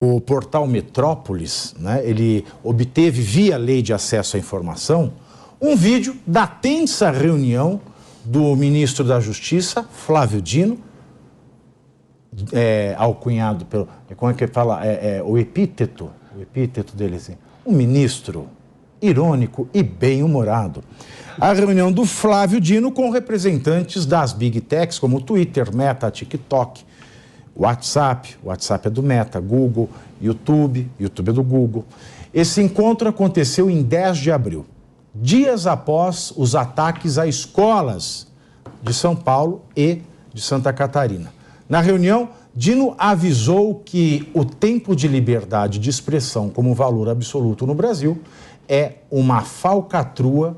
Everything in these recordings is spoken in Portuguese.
O portal Metrópolis, né, ele obteve, via Lei de Acesso à Informação, um vídeo da tensa reunião do ministro da Justiça, Flávio Dino, alcunhado pelo... Como é que ele fala? O epíteto dele, assim, um ministro irônico e bem-humorado. A reunião do Flávio Dino com representantes das Big Techs, como o Twitter, Meta, TikTok, WhatsApp é do Meta, Google, YouTube é do Google. Esse encontro aconteceu em 10 de abril, dias após os ataques a escolas de São Paulo e de Santa Catarina. Na reunião, Dino avisou que o tempo de liberdade de expressão como valor absoluto no Brasil é uma falcatrua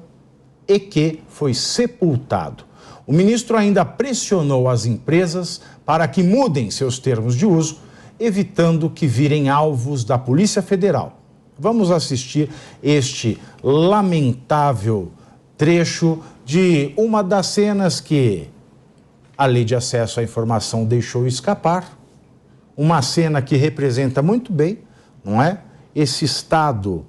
e que foi sepultado. O ministro ainda pressionou as empresas para que mudem seus termos de uso, evitando que virem alvos da Polícia Federal. Vamos assistir este lamentável trecho de uma das cenas que a Lei de Acesso à Informação deixou escapar. Uma cena que representa muito bem, não é? Esse Estado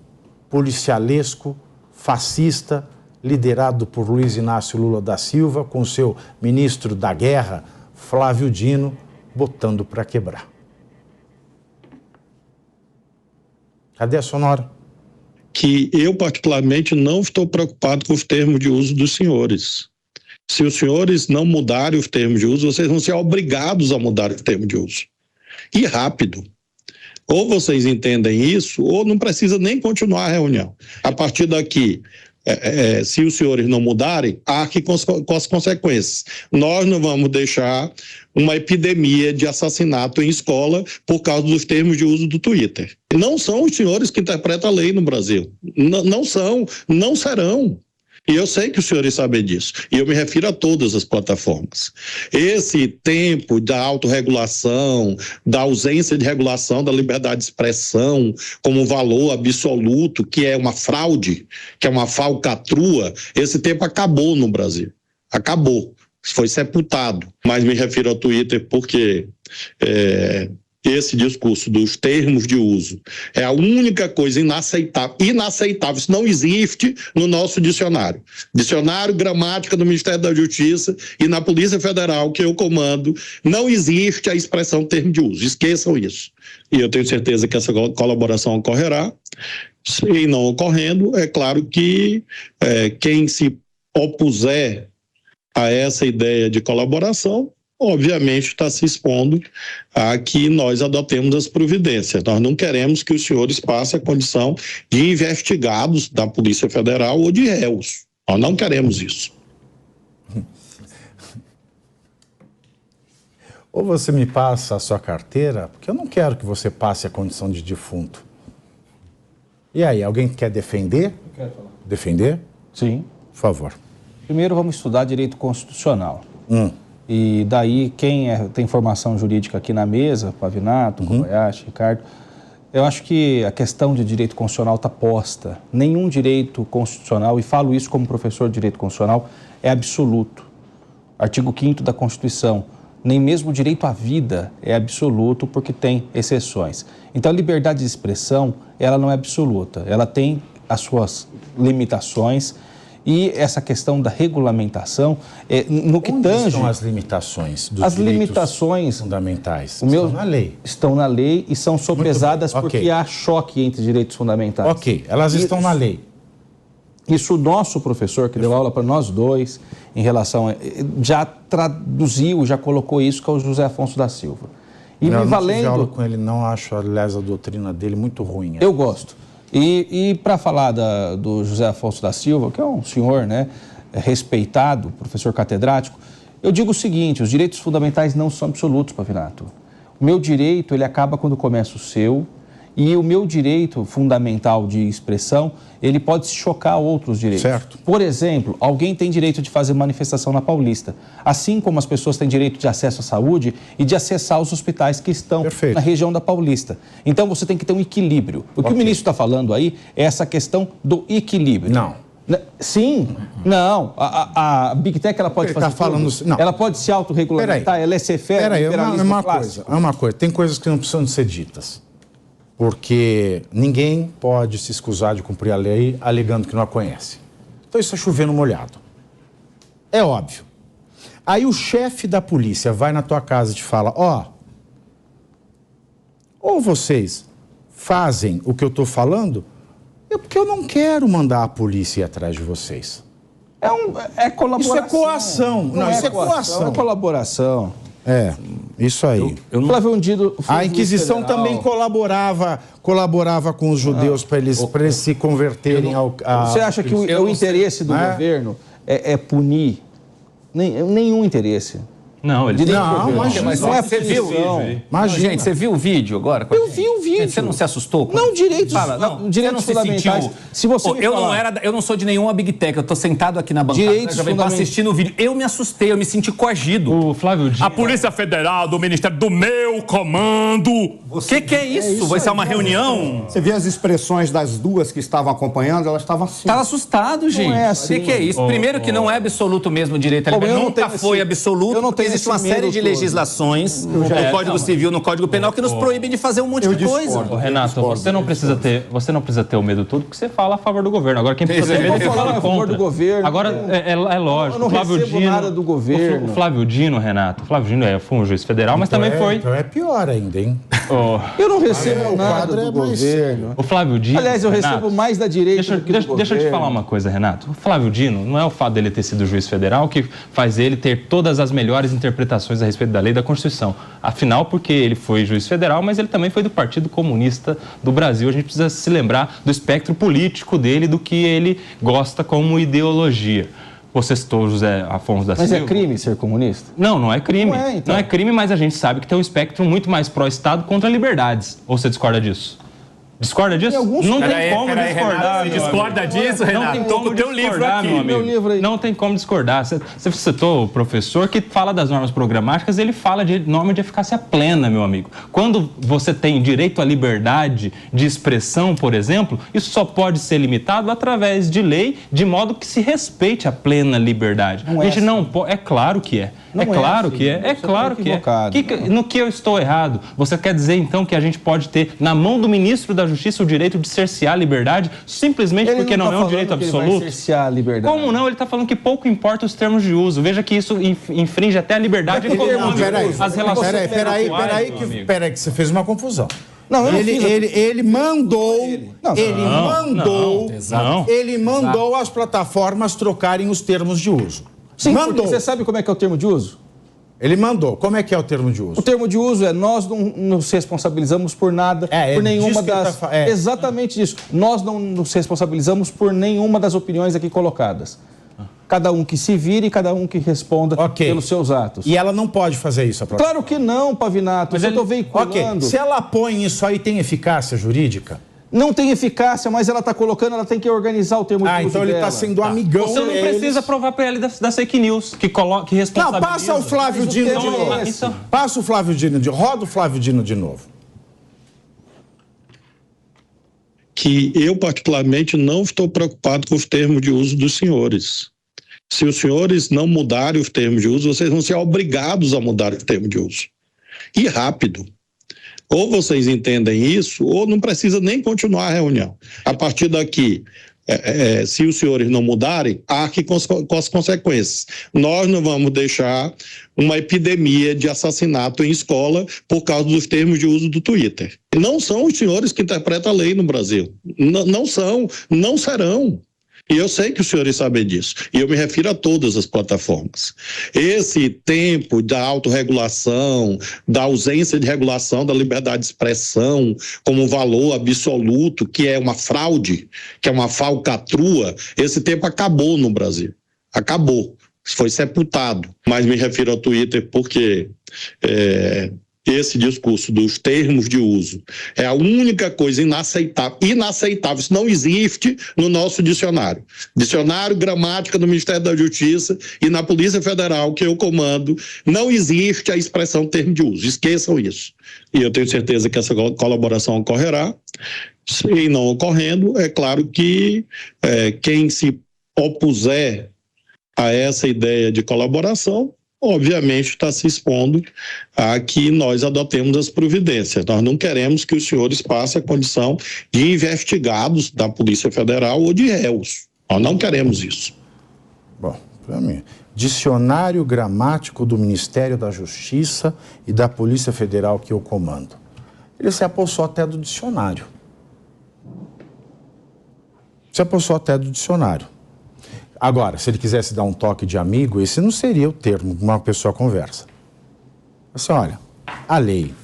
policialesco, fascista, liderado por Luiz Inácio Lula da Silva, com seu ministro da Guerra, Flávio Dino, botando para quebrar. Cadê a sonora? Que eu, particularmente, não estou preocupado com os termos de uso dos senhores. Se os senhores não mudarem os termos de uso, vocês vão ser obrigados a mudar os termos de uso. E rápido. Ou vocês entendem isso, ou não precisa nem continuar a reunião. A partir daqui... se os senhores não mudarem, arque com as consequências. Nós não vamos deixar uma epidemia de assassinato em escola por causa dos termos de uso do Twitter. Não são os senhores que interpretam a lei no Brasil. Não são, não serão. E eu sei que os senhores sabem disso. E eu me refiro a todas as plataformas. Esse tempo da autorregulação, da ausência de regulação da liberdade de expressão como valor absoluto, que é uma fraude, que é uma falcatrua, esse tempo acabou no Brasil. Acabou. Foi sepultado. Mas me refiro ao Twitter porque... esse discurso dos termos de uso é a única coisa inaceitável, isso não existe no nosso dicionário. Dicionário Gramática do Ministério da Justiça e na Polícia Federal, que eu comando, não existe a expressão termo de uso, esqueçam isso. E eu tenho certeza que essa colaboração ocorrerá, e não ocorrendo, é claro que quem se opuser a essa ideia de colaboração, obviamente está se expondo a que nós adotemos as providências. Nós não queremos que os senhores passem a condição de investigados da Polícia Federal ou de réus. Nós não queremos isso. Ou você me passa a sua carteira, porque eu não quero que você passe a condição de defunto. E aí, alguém quer defender? Eu quero falar. Defender? Sim. Por favor. Primeiro vamos estudar direito constitucional. E daí, quem tem formação jurídica aqui na mesa, Pavinato, Kobayashi, Ricardo, eu acho que a questão de direito constitucional está posta. Nenhum direito constitucional, e falo isso como professor de direito constitucional, é absoluto. Artigo 5º da Constituição, nem mesmo o direito à vida é absoluto porque tem exceções. Então, a liberdade de expressão, ela não é absoluta, ela tem as suas limitações. E essa questão da regulamentação, no que tange... Onde estão as limitações dos direitos fundamentais? Estão na lei. Estão na lei e são sopesadas porque há choque entre direitos fundamentais. Ok, elas estão na lei. Isso o nosso professor, que deu aula para nós dois, em relação já traduziu, já colocou isso, que é o José Afonso da Silva. E me valendo... Eu não tive aula com ele, não acho, aliás, a doutrina dele muito ruim. Eu gosto. E para falar do José Afonso da Silva, que é um senhor, né, respeitado, professor catedrático, eu digo o seguinte: os direitos fundamentais não são absolutos, Pavinato. O meu direito, ele acaba quando começa o seu, e o meu direito fundamental de expressão, ele pode se chocar a outros direitos. Certo. Por exemplo, alguém tem direito de fazer manifestação na Paulista, assim como as pessoas têm direito de acesso à saúde e de acessar os hospitais que estão na região da Paulista. Então, você tem que ter um equilíbrio. O que o ministro está falando aí é essa questão do equilíbrio. Não. Sim, não. A Big Tech, ela pode fazer tudo. Ela pode se autorregulamentar, ela é ser fera, é uma coisa. Tem coisas que não precisam de ser ditas. porque ninguém pode se escusar de cumprir a lei alegando que não a conhece. Então isso é chover no molhado. É óbvio. Aí o chefe da polícia vai na tua casa e te fala, ou vocês fazem o que eu estou falando, porque eu não quero mandar a polícia ir atrás de vocês. É colaboração. Isso é coação. Não, isso é coação. É colaboração. Isso aí. Flávio Dino, a Inquisição também colaborava com os judeus para eles se converterem ao... Você acha que o interesse do governo é punir? Nenhum interesse. Não, ele mas você viu? Imagina. Gente, você viu o vídeo agora? Eu vi o vídeo. Você não se assustou? Não, direitos. Direitos fundamentais. Se você eu não sou de nenhuma Big Tech, eu tô sentado aqui na bancada assistindo o vídeo. Eu me assustei, eu me senti coagido. O Flávio Dino. A Polícia Federal, do Ministério do meu comando. O que é isso? Vai ser uma reunião? Você vê as expressões das duas que estavam acompanhando, elas estavam assim. Tava assustado, gente. Não é assim. O que é isso? Primeiro que não é absoluto mesmo o direito à liberdade. Nunca foi absoluto. Existe uma série de legislações no Código Civil, no Código Penal, que nos proíbem de fazer um monte de coisa. Renato, você não precisa ter o medo todo, porque você fala a favor do governo. Agora, quem precisa ter medo é quem fala a favor do governo. Agora, é lógico. Eu não recebo nada do governo. O Flávio Dino, Renato, foi um juiz federal, mas também foi... Então é pior ainda, hein? Eu não recebo nada do governo. O Flávio Dino... Aliás, eu recebo mais da direita do que do governo. Deixa eu te falar uma coisa, Renato. O Flávio Dino, não é o fato dele ter sido juiz federal que faz ele ter todas as melhores interpretações a respeito da lei e da Constituição. Afinal, porque ele foi juiz federal, mas ele também foi do Partido Comunista do Brasil. A gente precisa se lembrar do espectro político dele, do que ele gosta como ideologia. Você citou José Afonso da Silva. Mas é crime ser comunista? Não é crime. Não é, então. Não é crime, mas a gente sabe que tem um espectro muito mais pró-Estado contra liberdades. Ou você discorda disso? Discorda disso? Não tem como discordar. Você discorda disso, Renato? Não tem como o teu livro aqui, meu amigo. Não tem como discordar. Você citou o professor que fala das normas programáticas, ele fala de norma de eficácia plena, meu amigo. Quando você tem direito à liberdade de expressão, por exemplo, isso só pode ser limitado através de lei, de modo que se respeite a plena liberdade. A gente não pode... É claro que é. É claro que é. É claro que é. No que eu estou errado? Você quer dizer, então, que a gente pode ter na mão do ministro da Justiça o direito de cercear a liberdade simplesmente porque não é um direito absoluto? Ele vai cercear a liberdade. Como não? Ele está falando que pouco importa os termos de uso. Veja que isso infringe até a liberdade econômica. As relações... Peraí, que você fez uma confusão. Não, ele mandou as plataformas trocarem os termos de uso. Sim, mandou. Você sabe como é que é o termo de uso? Ele mandou. Como é que é o termo de uso? O termo de uso é nós não nos responsabilizamos por nada, por nenhuma das... Exatamente isso. Nós não nos responsabilizamos por nenhuma das opiniões aqui colocadas. Cada um que se vire e cada um que responda pelos seus atos. E ela não pode fazer isso, a Claro que não, Pavinato. Mas eu estou veiculando. Se ela põe isso aí, tem eficácia jurídica? Não tem eficácia, mas ela está colocando, ela tem que organizar o termo de uso então ele está sendo amigão. Você não precisa provar para ele das fake news, que responsabiliza. Não, passa o Flávio Dino de novo. Passa o Flávio Dino de novo. Roda o Flávio Dino de novo. Que eu, particularmente, não estou preocupado com os termos de uso dos senhores. Se os senhores não mudarem os termos de uso, vocês vão ser obrigados a mudar os termos de uso. E rápido. Ou vocês entendem isso, ou não precisa nem continuar a reunião. A partir daqui, se os senhores não mudarem, arque com as consequências. Nós não vamos deixar uma epidemia de assassinato em escola por causa dos termos de uso do Twitter. Não são os senhores que interpretam a lei no Brasil. Não são, não serão. E eu sei que os senhores sabem disso. E eu me refiro a todas as plataformas. Esse tempo da autorregulação, da ausência de regulação da liberdade de expressão como um valor absoluto, que é uma fraude, que é uma falcatrua, esse tempo acabou no Brasil. Acabou. Foi sepultado. Mas me refiro ao Twitter porque... esse discurso dos termos de uso é a única coisa inaceitável. Isso não existe no nosso dicionário. Dicionário Gramática do Ministério da Justiça e na Polícia Federal, que eu comando, não existe a expressão termo de uso. Esqueçam isso. E eu tenho certeza que essa colaboração ocorrerá. E não ocorrendo, é claro que quem se opuser a essa ideia de colaboração obviamente está se expondo a que nós adotemos as providências. Nós não queremos que os senhores passem a condição de investigados da Polícia Federal ou de réus. Nós não queremos isso. Bom, para mim, dicionário gramático do Ministério da Justiça e da Polícia Federal que eu comando. Ele se apossou até do dicionário. Agora, se ele quisesse dar um toque de amigo, esse não seria o termo que uma pessoa conversa. Assim, olha, a lei,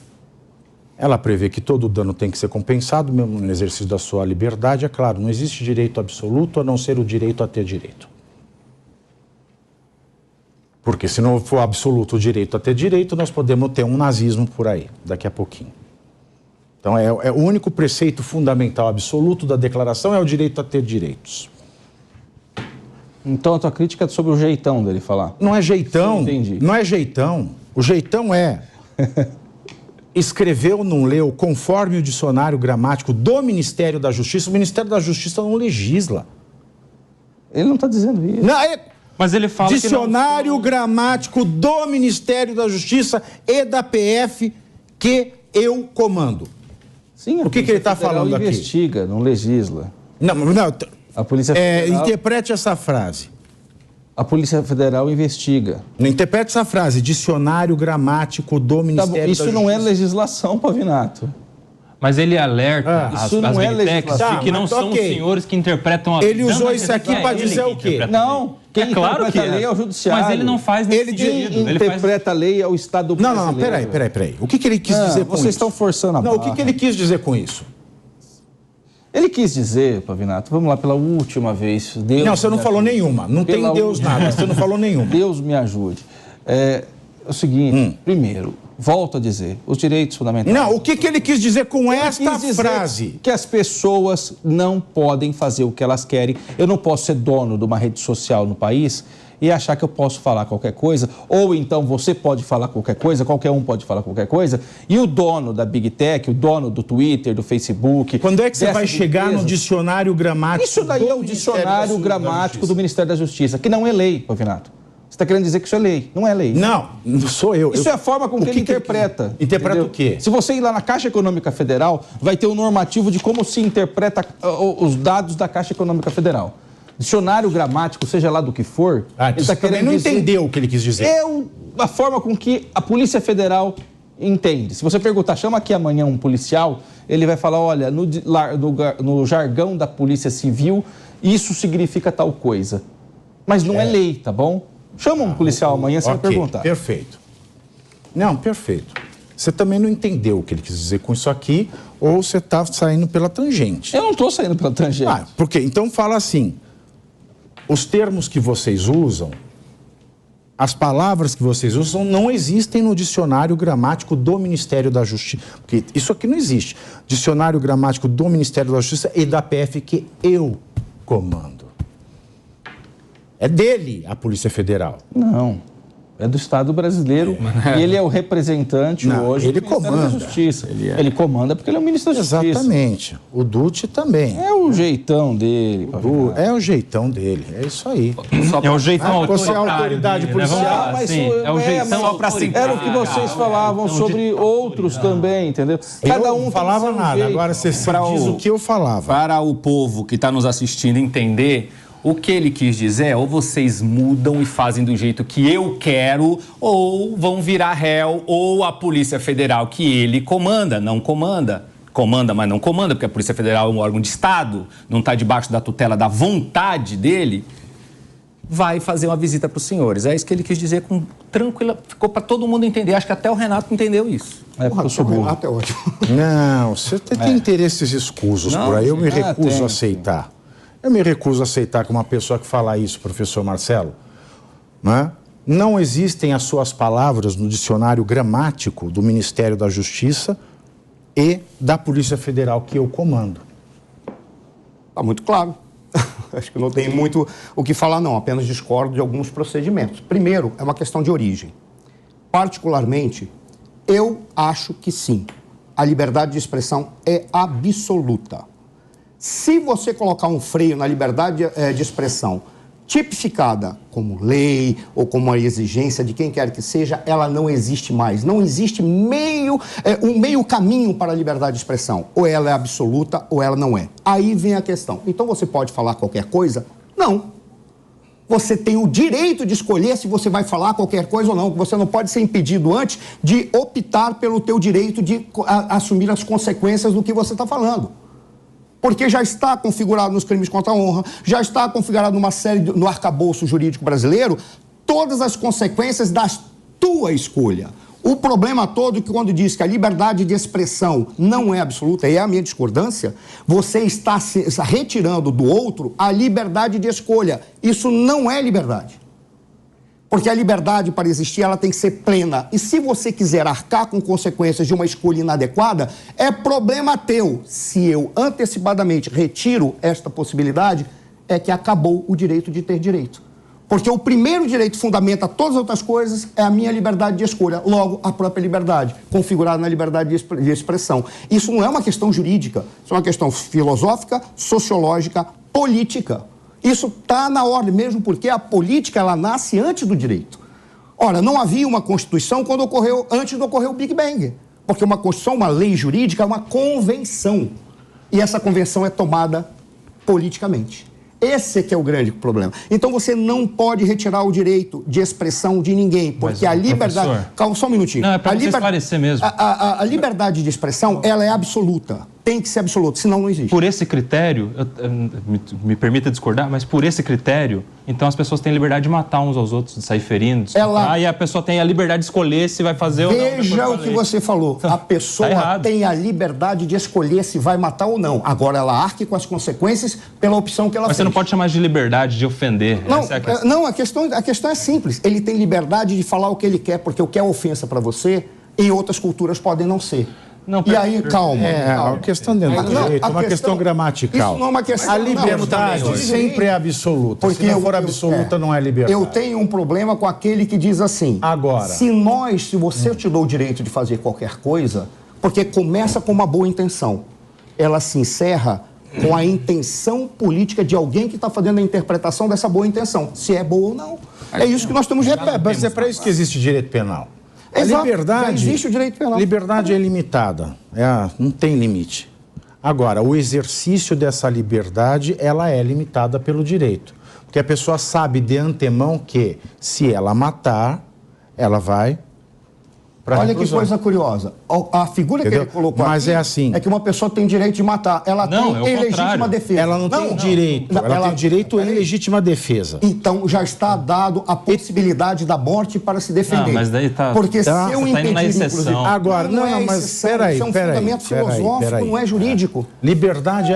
ela prevê que todo dano tem que ser compensado, mesmo no exercício da sua liberdade. É claro, não existe direito absoluto a não ser o direito a ter direito. Porque se não for absoluto o direito a ter direito, nós podemos ter um nazismo por aí, daqui a pouquinho. Então, é o único preceito fundamental absoluto da declaração é o direito a ter direitos. Então, a tua crítica é sobre o jeitão dele falar. Não é jeitão, entendi. Não é jeitão. O jeitão é escreveu ou não leu conforme o dicionário gramático do Ministério da Justiça. O Ministério da Justiça não legisla. Ele não está dizendo isso. Não, mas ele fala dicionário gramático do Ministério da Justiça e da PF que eu comando. Sim, o que ele está falando aqui? Investiga, não legisla. Não. A Polícia Federal... Interprete essa frase. A Polícia Federal investiga. Não interprete essa frase. Dicionário gramático do Ministério da Justiça. Isso não é legislação, Pavinato. Mas ele alerta as Big Techs de que não são os senhores que interpretam a lei. Ele usou isso aqui para dizer o quê? Não, quem interpreta a lei é o Judiciário. Mas ele não faz nesse sentido. Quem interpreta a lei é o Estado brasileiro. Não, peraí. O que ele quis dizer com isso? Vocês estão forçando a barra. Não, o que ele quis dizer com isso? Ele quis dizer, Pavinato, vamos lá, pela última vez... Deus não, você não falou nenhuma. Não tem Deus nada, você não falou nenhuma. Deus me ajude. É o seguinte, primeiro, volto a dizer, os direitos fundamentais... Não, o que ele quis dizer com esta frase? Que as pessoas não podem fazer o que elas querem. Eu não posso ser dono de uma rede social no país e achar que eu posso falar qualquer coisa, ou então você pode falar qualquer coisa, qualquer um pode falar qualquer coisa, e o dono da Big Tech, o dono do Twitter, do Facebook... Quando é que você vai chegar no dicionário gramático? Isso daí é o dicionário gramático do Ministério da Justiça, que não é lei, Pavinato. Você está querendo dizer que isso é lei. Não é lei. Não sou eu. Isso é a forma com que ele interpreta. Interpreta o quê? Se você ir lá na Caixa Econômica Federal, vai ter um normativo de como se interpreta os dados da Caixa Econômica Federal. Dicionário gramático, seja lá do que for... ele está querendo não entendeu o que ele quis dizer. É a forma com que a Polícia Federal entende. Se você perguntar, chama aqui amanhã um policial, ele vai falar, olha, no jargão da Polícia Civil, isso significa tal coisa. Mas não é lei, tá bom? Chama um policial amanhã, você vai perguntar. Perfeito. Não, perfeito. Você também não entendeu o que ele quis dizer com isso aqui, ou você está saindo pela tangente. Eu não estou saindo pela tangente. Por quê? Então fala assim, os termos que vocês usam, as palavras que vocês usam, não existem no dicionário gramático do Ministério da Justiça. Porque isso aqui não existe. Dicionário gramático do Ministério da Justiça e da PF que eu comando. É dele a Polícia Federal. Não, é do Estado brasileiro. E ele é o representante hoje do Ministério da Justiça. Ele comanda porque ele é o ministro da Justiça. Exatamente. O Dutti também. É o jeitão dele. É o jeitão dele. É isso aí. É o jeitão você é a autoridade policial. É o jeitão só para citar. Era o que vocês falavam sobre outros também, entendeu? Cada um não falava nada. Agora você diz o que eu falava. Para o povo que está nos assistindo entender... O que ele quis dizer é ou vocês mudam e fazem do jeito que eu quero, ou vão virar réu, ou a Polícia Federal que ele comanda, não comanda. Comanda, mas não comanda, porque a Polícia Federal é um órgão de Estado, não está debaixo da tutela da vontade dele, vai fazer uma visita para os senhores. É isso que ele quis dizer com tranquila, ficou para todo mundo entender. Acho que até o Renato entendeu isso. Porque eu sou burro. Renato é ótimo. Não, você tem interesses escusos por aí, eu me recuso a aceitar. Eu me recuso a aceitar que uma pessoa que fala isso, professor Marcelo, não existem as suas palavras no dicionário gramático do Ministério da Justiça e da Polícia Federal que eu comando. Está muito claro. Acho que não tem muito o que falar, não. Apenas discordo de alguns procedimentos. Primeiro, é uma questão de origem. Particularmente, eu acho que sim. A liberdade de expressão é absoluta. Se você colocar um freio na liberdade de expressão tipificada como lei ou como uma exigência de quem quer que seja, ela não existe mais. Não existe um meio caminho para a liberdade de expressão. Ou ela é absoluta ou ela não é. Aí vem a questão. Então você pode falar qualquer coisa? Não. Você tem o direito de escolher se você vai falar qualquer coisa ou não. Você não pode ser impedido antes de optar pelo teu direito de assumir as consequências do que você está falando. Porque já está configurado nos crimes contra a honra, já está configurado numa série, no arcabouço jurídico brasileiro, todas as consequências da tua escolha. O problema todo é que quando diz que a liberdade de expressão não é absoluta, e é a minha discordância, você está retirando do outro a liberdade de escolha. Isso não é liberdade. Porque a liberdade, para existir, ela tem que ser plena. E se você quiser arcar com consequências de uma escolha inadequada, é problema teu. Se eu antecipadamente retiro esta possibilidade, é que acabou o direito de ter direito. Porque o primeiro direito que fundamenta todas as outras coisas é a minha liberdade de escolha. Logo, a própria liberdade, configurada na liberdade de expressão. Isso não é uma questão jurídica, isso é uma questão filosófica, sociológica, política. Isso está na ordem, mesmo porque a política ela nasce antes do direito. Ora, não havia uma Constituição antes de ocorrer o Big Bang. Porque uma Constituição, uma lei jurídica, é uma convenção. E essa convenção é tomada politicamente. Esse é que é o grande problema. Então você não pode retirar o direito de expressão de ninguém, porque a liberdade... Professor... Calma, só um minutinho. Não, é para você esclarecer mesmo. A liberdade de expressão, ela é absoluta. Tem que ser absoluta, senão não existe. Por esse critério, me permita discordar, mas por esse critério, então as pessoas têm liberdade de matar uns aos outros, de sair ferindo, de e a pessoa tem a liberdade de escolher se vai fazer ou não. Veja o que você falou. A pessoa tem a liberdade de escolher se vai matar ou não. Agora ela arque com as consequências pela opção que ela fez. Mas você não pode chamar de liberdade de ofender. Não, essa é a questão. Não, a questão é simples. Ele tem liberdade de falar o que ele quer, porque o que é ofensa para você, em outras culturas podem não ser. Não, e aí, calma. A questão dentro do direito é uma questão gramatical. Isso não é uma questão... A liberdade sempre é absoluta. Porque se não for absoluta, não é liberdade. Eu tenho um problema com aquele que diz assim... Agora... Se você te dou o direito de fazer qualquer coisa, porque começa com uma boa intenção, ela se encerra com a intenção política de alguém que está fazendo a interpretação dessa boa intenção, se é boa ou não. É isso que nós temos de repetir. Mas é para isso que existe direito penal. Exato, a liberdade, já existe o direito penal. Liberdade é limitada, não tem limite. Agora, o exercício dessa liberdade, ela é limitada pelo direito. Porque a pessoa sabe de antemão que, se ela matar, ela vai para Olha que coisa curiosa. A figura que ele colocou aqui é que uma pessoa tem direito de matar. Ela tem ilegítima defesa. Ela não tem direito. Ela tem direito em legítima defesa. Então, já está dado a possibilidade da morte para se defender. Mas daí tá... Porque se eu impedir, inclusive... Agora, não, mas peraí. Isso é um fundamento filosófico, não é jurídico. Liberdade